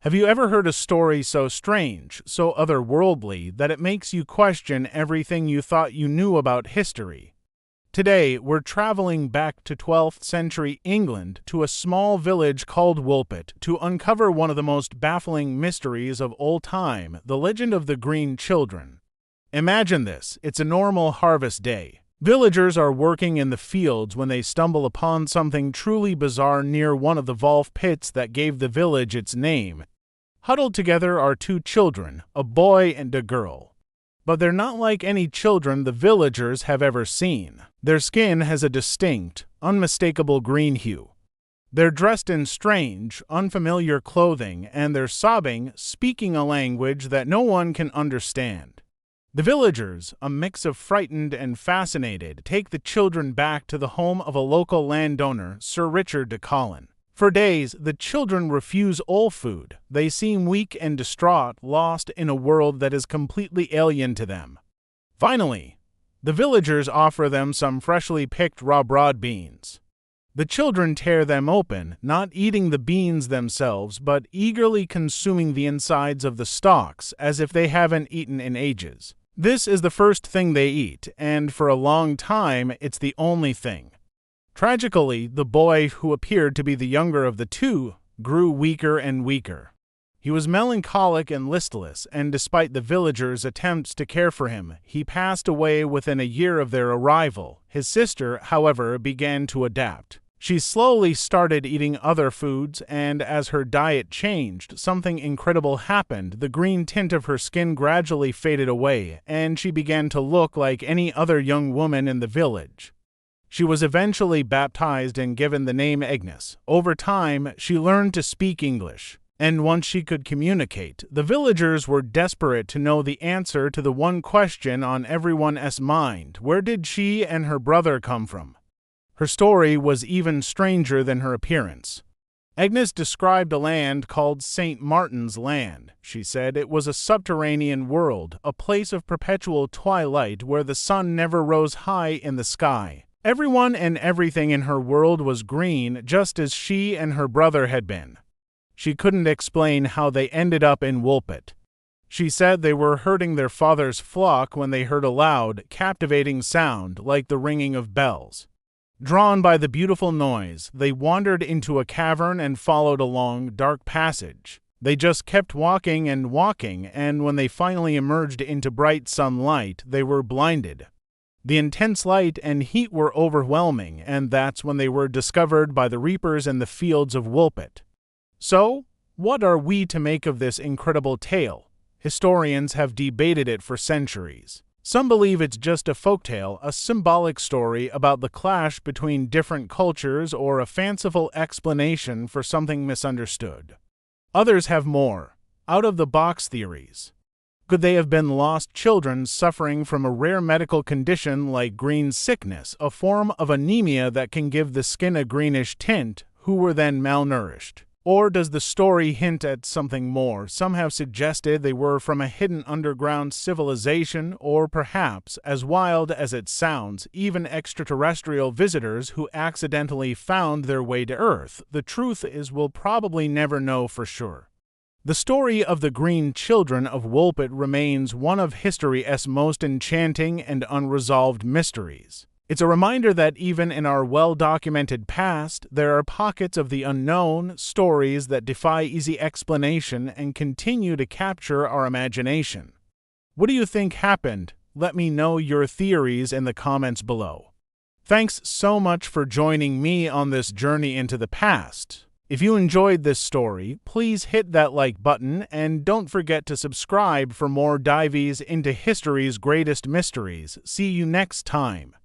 Have you ever heard a story so strange, so otherworldly, that it makes you question everything you thought you knew about history? Today, we're traveling back to 12th century England to a small village called Woolpit to uncover one of the most baffling mysteries of all time, the legend of the Green Children. Imagine this, it's a normal harvest day. Villagers are working in the fields when they stumble upon something truly bizarre near one of the valve pits that gave the village its name. Huddled together are two children, a boy and a girl. But they're not like any children the villagers have ever seen. Their skin has a distinct, unmistakable green hue. They're dressed in strange, unfamiliar clothing, and they're sobbing, speaking a language that no one can understand. The villagers, a mix of frightened and fascinated, take the children back to the home of a local landowner, Sir Richard de Colin. For days, the children refuse all food. They seem weak and distraught, lost in a world that is completely alien to them. Finally, the villagers offer them some freshly picked raw broad beans. The children tear them open, not eating the beans themselves, but eagerly consuming the insides of the stalks as if they haven't eaten in ages. This is the first thing they eat, and for a long time, it's the only thing. Tragically, the boy, who appeared to be the younger of the two, grew weaker and weaker. He was melancholic and listless, and despite the villagers' attempts to care for him, he passed away within a year of their arrival. His sister, however, began to adapt. She slowly started eating other foods, and as her diet changed, something incredible happened. The green tint of her skin gradually faded away, and she began to look like any other young woman in the village. She was eventually baptized and given the name Agnes. Over time, she learned to speak English, and once she could communicate, the villagers were desperate to know the answer to the one question on everyone's mind: where did she and her brother come from? Her story was even stranger than her appearance. Agnes described a land called St. Martin's Land. She said it was a subterranean world, a place of perpetual twilight where the sun never rose high in the sky. Everyone and everything in her world was green, just as she and her brother had been. She couldn't explain how they ended up in Woolpit. She said they were herding their father's flock when they heard a loud, captivating sound like the ringing of bells. Drawn by the beautiful noise, they wandered into a cavern and followed a long, dark passage. They just kept walking, and when they finally emerged into bright sunlight, they were blinded. The intense light and heat were overwhelming, and that's when they were discovered by the reapers in the fields of Woolpit. So, what are we to make of this incredible tale? Historians have debated it for centuries. Some believe it's just a folktale, a symbolic story about the clash between different cultures, or a fanciful explanation for something misunderstood. Others have more out-of-the-box theories. Could they have been lost children suffering from a rare medical condition like green sickness, a form of anemia that can give the skin a greenish tint, who were then malnourished? Or does the story hint at something more? Some have suggested they were from a hidden underground civilization, or perhaps, as wild as it sounds, even extraterrestrial visitors who accidentally found their way to Earth. The truth is, we'll probably never know for sure. The story of the Green Children of Woolpit remains one of history's most enchanting and unresolved mysteries. It's a reminder that even in our well-documented past, there are pockets of the unknown, stories that defy easy explanation and continue to capture our imagination. What do you think happened? Let me know your theories in the comments below. Thanks so much for joining me on this journey into the past. If you enjoyed this story, please hit that like button and don't forget to subscribe for more dives into history's greatest mysteries. See you next time.